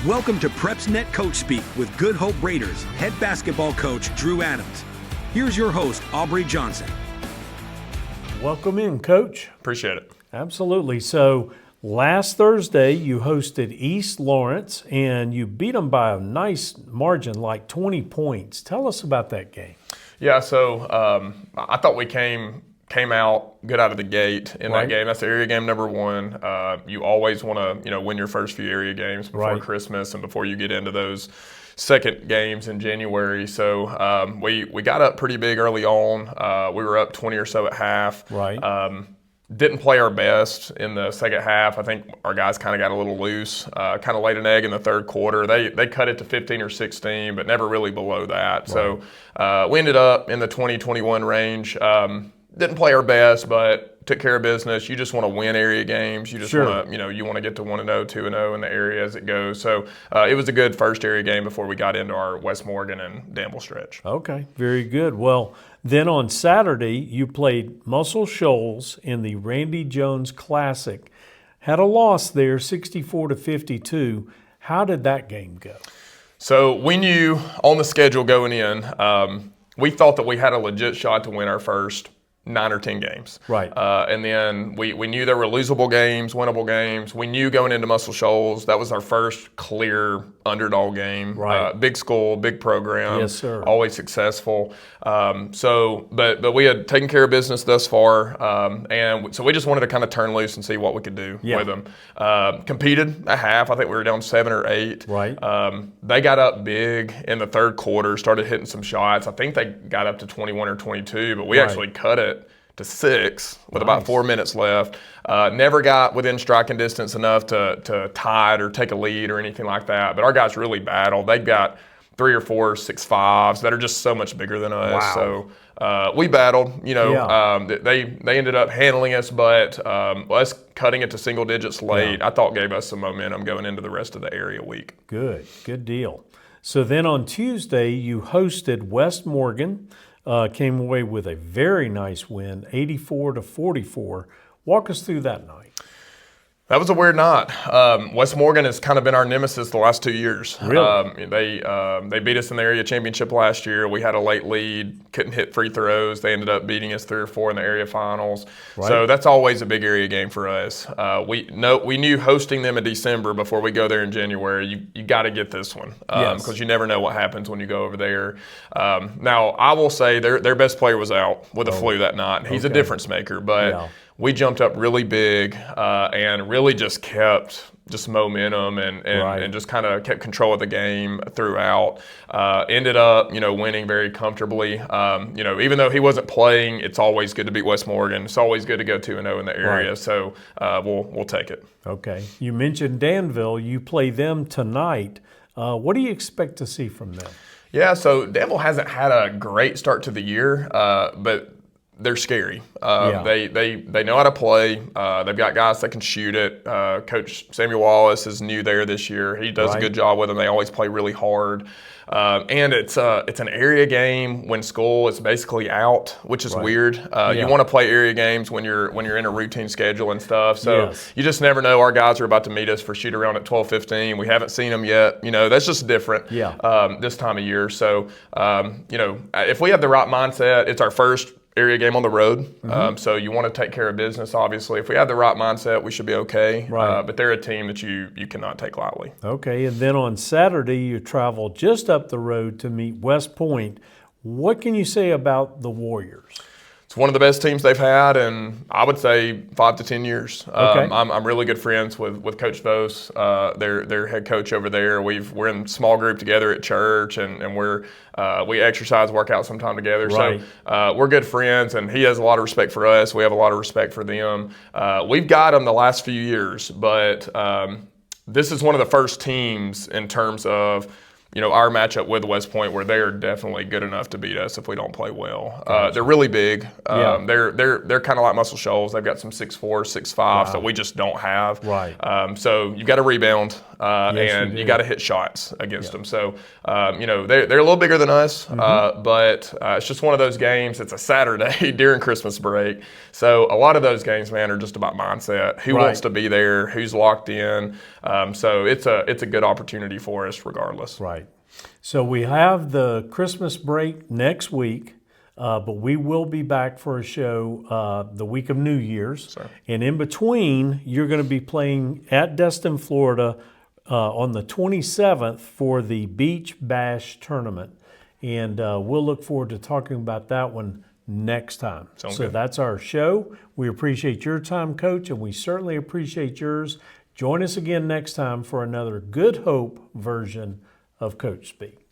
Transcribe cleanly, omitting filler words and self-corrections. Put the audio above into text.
Welcome to PrepsNet Coach Speak with Good Hope Raiders head basketball coach Drew Adams. Here's your host, Aubrey Johnson. Welcome in, Coach. Appreciate it. Absolutely. So last Thursday, you hosted East Lawrence, and you beat them by a nice margin, like 20 points. Tell us about that game. Yeah, so I thought we came out good out of the gate in that game. That's area game number one. You always want to, win your first few area games before Christmas and before you get into those second games in January. So we got up pretty big early on. We were up 20 or so at half. Didn't play our best in the second half. I think our guys kind of got a little loose, kind of laid an egg in the third quarter. They cut it to 15 or 16, but never really below that. So we ended up in the 20-21 range. Didn't play our best, but took care of business. You just want to win area games. You just want to, you want to get to 1-0, 2-0 in the area as it goes. So it was a good first area game before we got into our West Morgan and Danville stretch. Okay, very good. Well, then on Saturday, you played Muscle Shoals in the Randy Jones Classic. Had a loss there, 64-52. How did that game go? So we knew on the schedule going in, we thought that we had a legit shot to win our first 9 or 10 games. And then we knew there were losable games, winnable games. We knew going into Muscle Shoals, that was our first clear underdog game. Big school, big program. Yes, sir. Always successful. But we had taken care of business thus far. And so we just wanted to kind of turn loose and see what we could do with them. Competed at half. I think we were down 7 or 8. They got up big in the third quarter, started hitting some shots. I think they got up to 21 or 22, but we actually cut it to 6 with about 4 minutes left. Never got within striking distance enough to tie it or take a lead or anything like that. But our guys really battled. They've got 3 or 4 6'5" that are just so much bigger than us. So we battled. They ended up handling us, but us cutting it to single digits late, I thought gave us some momentum going into the rest of the area week. Good deal. So then on Tuesday, you hosted West Morgan. Came away with a very nice win, 84-44. Walk us through that night. That was a weird night. West Morgan has kind of been our nemesis the last 2 years. Really? They beat us in the area championship last year. We had a late lead, couldn't hit free throws. They ended up beating us 3 or 4 in the area finals. So that's always a big area game for us. We knew hosting them in December before we go there in January, you got to get this one because you never know what happens when you go over there. Now, I will say their best player was out with a flu that night. He's a difference maker, but we jumped up really big and really just kept momentum and just kind of kept control of the game throughout. Ended up, winning very comfortably. Even though he wasn't playing, it's always good to beat West Morgan. It's always good to go 2-0 in the area. So we'll take it. Okay. You mentioned Danville. You play them tonight. What do you expect to see from them? Yeah, so Danville hasn't had a great start to the year, but they're scary. They know how to play. They've got guys that can shoot it. Coach Samuel Wallace is new there this year. He does a good job with them. They always play really hard. And it's an area game when school is basically out, which is weird. You want to play area games when you're in a routine schedule and stuff. So you just never know. Our guys are about to meet us for shoot around at 12:15. We haven't seen them yet. That's just different this time of year. So if we have the right mindset, it's our first area game on the road, so you want to take care of business, obviously. If we have the right mindset, we should be okay. But they're a team that you cannot take lightly. Okay, and then on Saturday, you travel just up the road to meet West Point. What can you say about the Warriors? It's one of the best teams they've had in, I would say, 5 to 10 years. I'm really good friends with Coach Vos, their head coach over there. We're in small group together at church, and we exercise, work out sometime together. So we're good friends, and he has a lot of respect for us. We have a lot of respect for them. We've got them the last few years, but this is one of the first teams in terms of our matchup with West Point where they're definitely good enough to beat us if we don't play well. They're really big. They're kind of like Muscle Shoals. They've got some 6'4", 6'5" that we just don't have. So you've got to rebound. and you got to hit shots against them. So, they're a little bigger than us, but it's just one of those games. It's a Saturday during Christmas break. So a lot of those games, man, are just about mindset. Who wants to be there? Who's locked in? So it's a good opportunity for us regardless. Right. So we have the Christmas break next week. But we will be back for a show the week of New Year's. Sure. And in between, you're going to be playing at Destin, Florida on the 27th for the Beach Bash Tournament. And we'll look forward to talking about that one next time. Sounds good. That's our show. We appreciate your time, Coach, and we certainly appreciate yours. Join us again next time for another Good Hope version of Coach Speak.